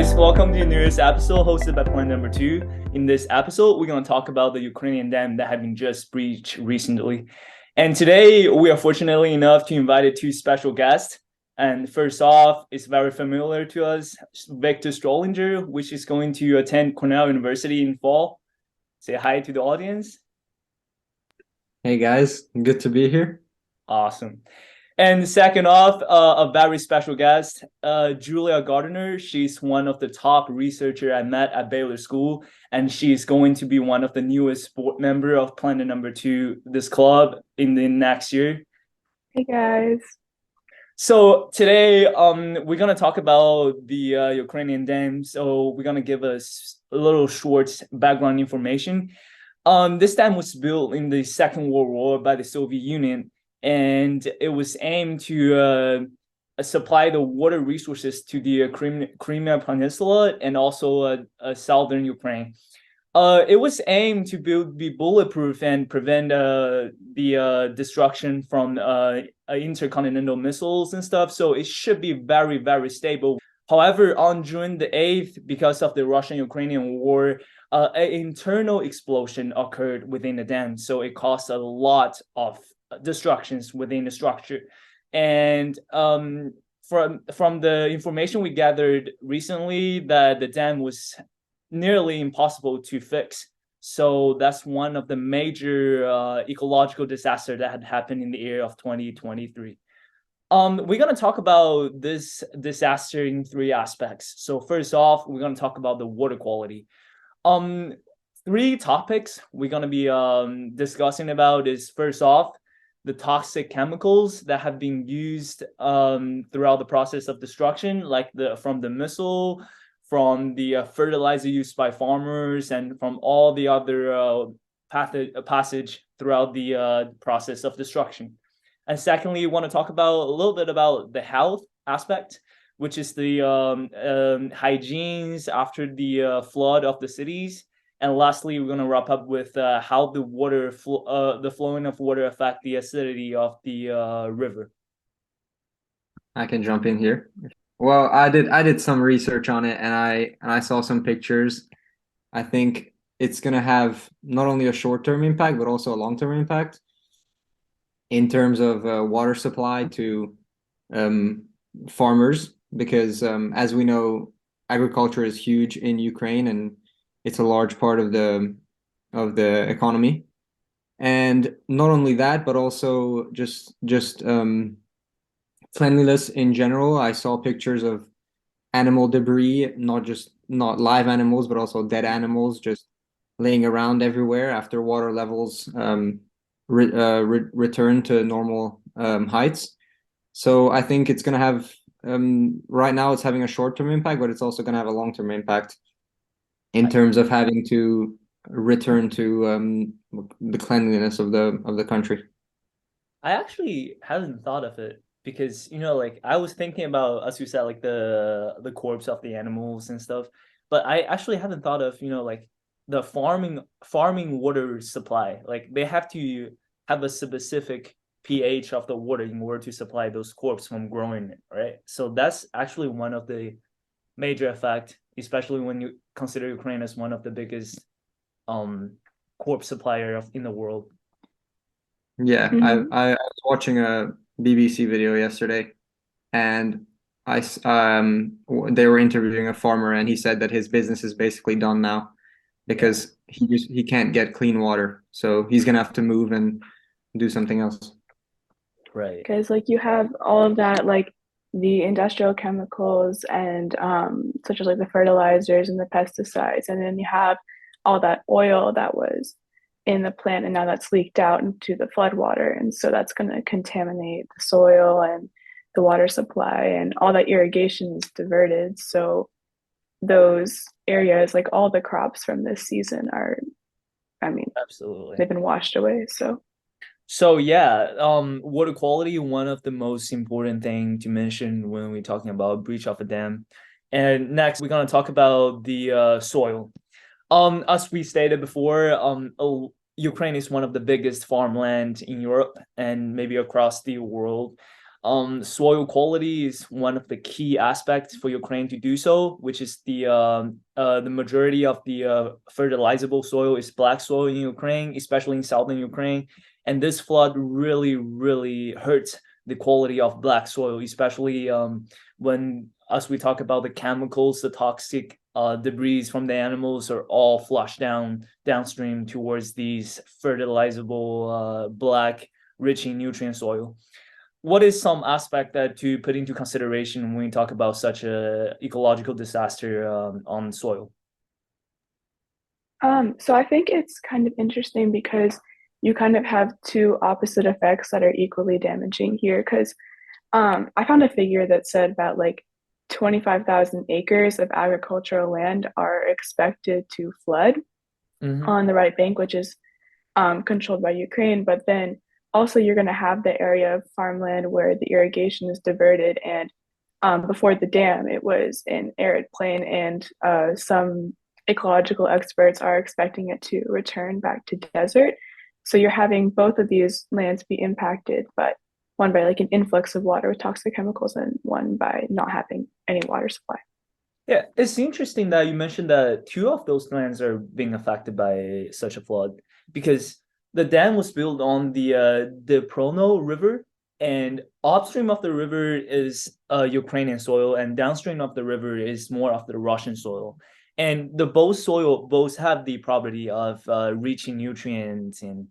guys, welcome to the newest episode hosted by Point Number 2. In this episode, we're going to talk about the Ukrainian dam that had been just breached recently. And today, we are fortunately enough to invite two special guests. And first off, it's very familiar to us, Victor Strollinger, which is going to attend Cornell University in fall. Say hi to the audience. Hey guys, good to be here. Awesome. And second off, a very special guest, Julia Gardner. She's one of the top researchers I met at Baylor School, and she's going to be one of the newest board member of Planet Number 2, this club, in the next year. Hey guys. So today, we're gonna talk about the Ukrainian dam. So we're gonna give us a little short background information. This dam was built in the Second World War by the Soviet Union, and it was aimed to supply the water resources to the Crimea Peninsula and also southern Ukraine. It was aimed to be bulletproof and prevent the destruction from intercontinental missiles and stuff. So it should be very, very stable. However, on June the 8th, because of the Russian-Ukrainian war, an internal explosion occurred within the dam. So it caused a lot of destructions within the structure. And from the information we gathered recently, that the dam was nearly impossible to fix. So that's one of the major ecological disasters that had happened in the year of 2023. We're going to talk about this disaster in three aspects. So first off, we're going to talk about the water quality. Three topics we're going to be discussing about is, first off, the toxic chemicals that have been used throughout the process of destruction, like from the missile, from the fertilizer used by farmers, and from all the other passage throughout the process of destruction. And secondly, we want to talk about a little bit about the health aspect, which is the hygienes after the flood of the cities. And lastly, we're going to wrap up with how the the flowing of water affect the acidity of the river. I can jump in here. Well, I did some research on it and I saw some pictures. I think it's gonna have not only a short-term impact but also a long-term impact in terms of water supply to farmers, because as we know, agriculture is huge in Ukraine and it's a large part of the economy. And not only that, but also just cleanliness in general. I saw pictures of animal debris, not live animals, but also dead animals just laying around everywhere after water levels return to normal heights. So I think it's going to have, right now it's having a short-term impact, but it's also going to have a long-term impact in terms of having to return to the cleanliness of the country. I actually hadn't thought of it because, like I was thinking about, as you said, like the corpse of the animals and stuff, but I actually haven't thought of, like the farming water supply. Like they have to have a specific pH of the water in order to supply those crops from growing it, right? So that's actually one of the major effect, especially when you consider Ukraine as one of the biggest crop supplier in the world. Yeah, I was watching a BBC video yesterday, and they were interviewing a farmer, and he said that his business is basically done now because he can't get clean water, so he's gonna have to move and do something else. Right. Because like you have all of that, like the industrial chemicals and such as like the fertilizers and the pesticides, and then you have all that oil that was in the plant and now that's leaked out into the floodwater, and so that's going to contaminate the soil and the water supply, and all that irrigation is diverted. So those areas, like all the crops from this season are, I mean, Absolutely. they've been washed away. So yeah, water quality, one of the most important thing to mention when we're talking about breach of a dam. And next, we're gonna talk about the soil. As we stated before, Ukraine is one of the biggest farmland in Europe and maybe across the world. Soil quality is one of the key aspects for Ukraine to do so, which is the majority of the fertilizable soil is black soil in Ukraine, especially in southern Ukraine. And this flood really, really hurts the quality of black soil, especially when, as we talk about the chemicals, the toxic debris from the animals are all flushed downstream towards these fertilizable black, rich in nutrient soil. What is some aspect that to put into consideration when we talk about such a ecological disaster on soil? So I think it's kind of interesting because you kind of have two opposite effects that are equally damaging here. Because I found a figure that said that like 25,000 acres of agricultural land are expected to flood on the right bank, which is controlled by Ukraine. But then also you're going to have the area of farmland where the irrigation is diverted, and before the dam, it was an arid plain, and some ecological experts are expecting it to return back to desert. So you're having both of these lands be impacted, but one by like an influx of water with toxic chemicals, and one by not having any water supply. Yeah, it's interesting that you mentioned that two of those lands are being affected by such a flood because the dam was built on the Prono River, and upstream of the river is Ukrainian soil, and downstream of the river is more of the Russian soil. And the both have the property of reaching nutrients and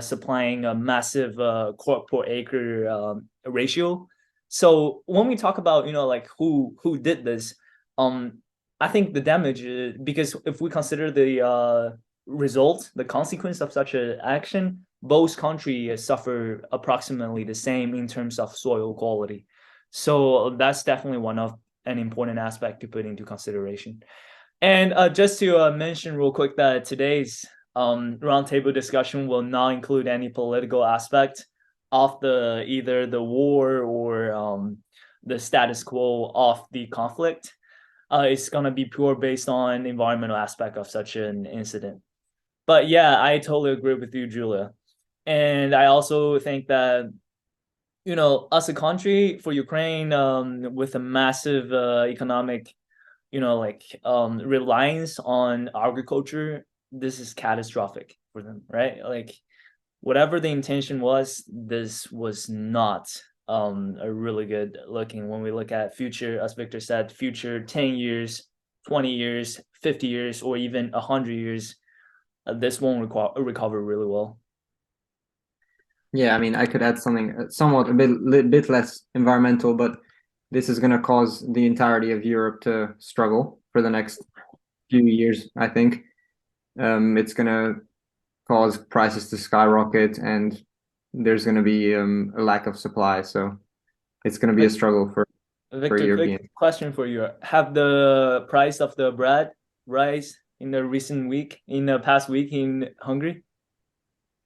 supplying a massive crop per acre ratio. So when we talk about like who did this, um I think the damage because if we consider the result, the consequence of such an action, both countries suffer approximately the same in terms of soil quality. So that's definitely one of an important aspect to put into consideration. And just to mention real quick that today's roundtable discussion will not include any political aspect of either the war or the status quo of the conflict. It's gonna be pure based on environmental aspect of such an incident. But yeah, I totally agree with you, Julia. And I also think that as a country for Ukraine, with a massive economic, reliance on agriculture, this is catastrophic for them, right? Like whatever the intention was, this was not a really good looking when we look at future, as Victor said, future 10 years, 20 years, 50 years, or even 100 years, this won't recover really well. Yeah, I mean, I could add something somewhat a bit less environmental, but this is going to cause the entirety of Europe to struggle for the next few years, I think. It's going to cause prices to skyrocket, and there's going to be a lack of supply. So it's going to be a struggle for Victor, Europeans. quick question for you. Have the price of the bread rise in the past week in Hungary?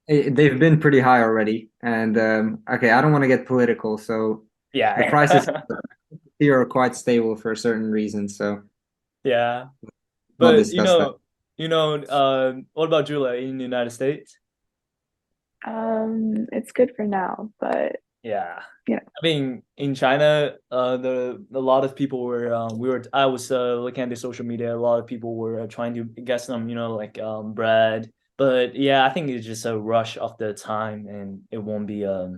They've been pretty high already. And okay, I don't want to get political. So Yeah. the prices here are quite stable for a certain reason. So yeah. not But discuss that. what about Julia in the United States? It's good for now, but Yeah. yeah. I mean, in China, a lot of people were I was looking at the social media. A lot of people were trying to get some, like bread. But yeah, I think it's just a rush of the time, and it won't be a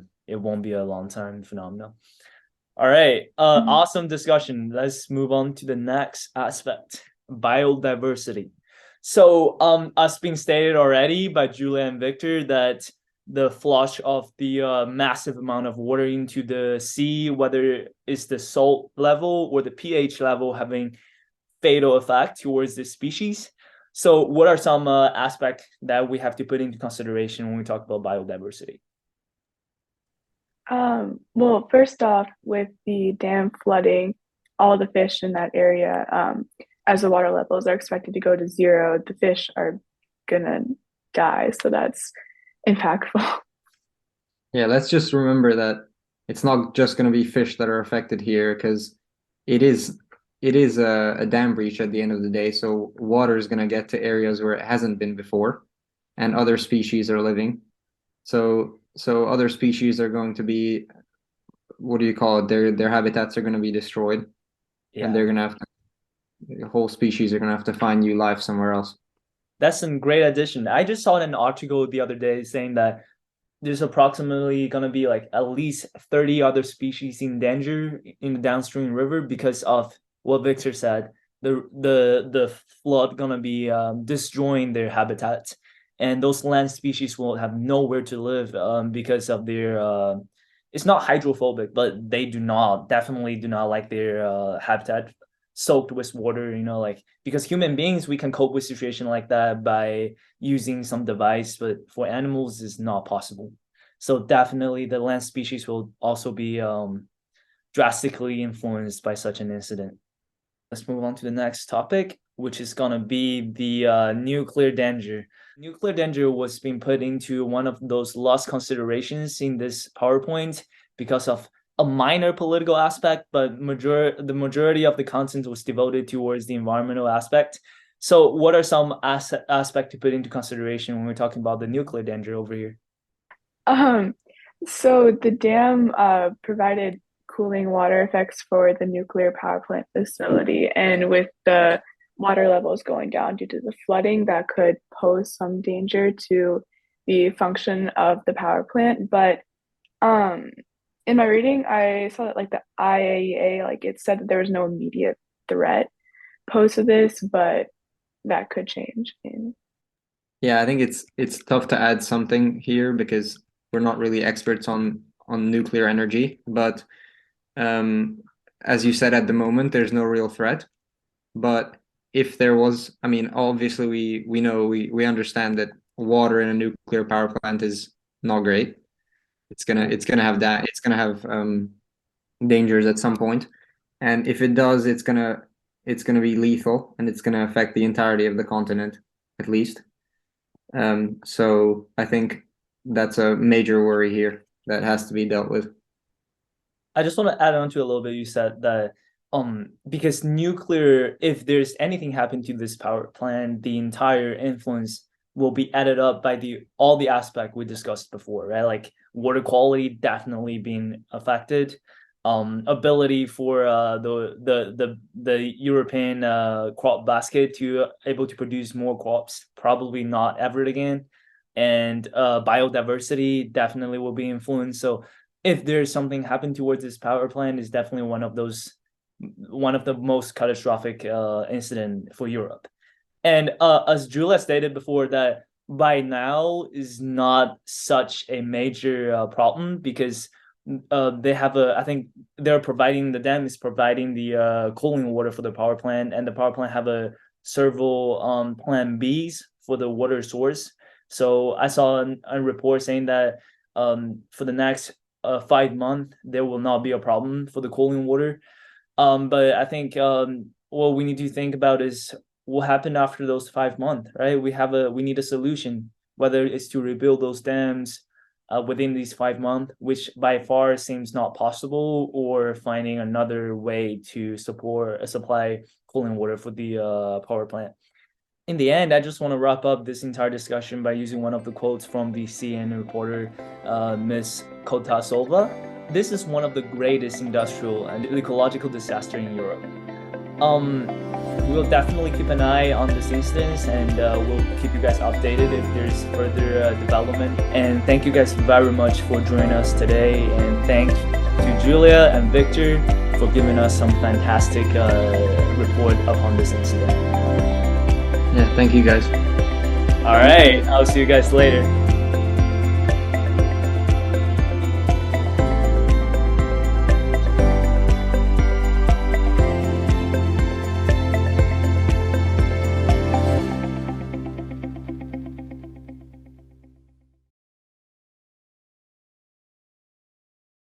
long time phenomenon. All right, awesome discussion. Let's move on to the next aspect, biodiversity. So, as been stated already by Julia and Victor, that the flush of the massive amount of water into the sea, whether it's the salt level or the pH level, having fatal effect towards the species. So, what are some aspects that we have to put into consideration when we talk about biodiversity? Well, first off, with the dam flooding, all the fish in that area, as the water levels are expected to go to zero, the fish are gonna die. So that's impactful. Yeah, let's just remember that it's not just going to be fish that are affected here because it is a dam breach at the end of the day. So water is going to get to areas where it hasn't been before, and other species are living. So other species are going to be what do you call it? Their habitats are going to be destroyed, and they're going to have to, the whole species are going to have to find new life somewhere else. That's some great addition. I just saw an article the other day saying that there's approximately going to be like at least 30 other species in danger in the downstream river because of what Victor said. The flood going to be destroying their habitats, and those land species will have nowhere to live because of their it's not hydrophobic, but they definitely do not like their habitat soaked with water, like, because human beings, we can cope with situation like that by using some device, but for animals it's not possible. So definitely the land species will also be drastically influenced by such an incident. Let's move on to the next topic, which is going to be the nuclear danger. Nuclear danger was being put into one of those lost considerations in this PowerPoint because of a minor political aspect, but the majority of the content was devoted towards the environmental aspect. So what are some aspects to put into consideration when we're talking about the nuclear danger over here? So the dam provided cooling water effects for the nuclear power plant facility, and with the water levels going down due to the flooding, that could pose some danger to the function of the power plant. But in my reading, I saw that like the IAEA, like it said that there was no immediate threat posed to this, but that could change. Yeah, I think it's tough to add something here because we're not really experts on nuclear energy. But as you said, at the moment, there's no real threat. But if there was, I mean, obviously we know we understand that water in a nuclear power plant is not great. It's gonna have dangers at some point, and if it does, it's gonna be lethal, and it's gonna affect the entirety of the continent, at least. So I think that's a major worry here that has to be dealt with. I just want to add on to a little bit. You said that because nuclear, if there's anything happen to this power plant, the entire influence will be added up by all the aspect we discussed before, right? Like water quality definitely being affected, ability for the European crop basket to able to produce more crops, probably not ever again, and biodiversity definitely will be influenced. So if there's something happen towards this power plant, is definitely one of the most catastrophic incident for Europe. And as Julia stated before, that by now is not such a major problem because they have I think the dam is providing the cooling water for the power plant, and the power plant have several plan Bs for the water source. So I saw a report saying that for the next 5 months, there will not be a problem for the cooling water. But I think what we need to think about is what happened after those 5 months, right? We need a solution, whether it's to rebuild those dams within these 5 months, which by far seems not possible, or finding another way to supply cooling water for the power plant. In the end, I just want to wrap up this entire discussion by using one of the quotes from the CNN reporter, Ms. Kotasova. This is one of the greatest industrial and ecological disaster in Europe. We'll definitely keep an eye on this instance, and we'll keep you guys updated if there's further development. And thank you guys very much for joining us today. And thank to Julia and Victor for giving us some fantastic report upon this incident. Yeah, thank you guys. All right, I'll see you guys later.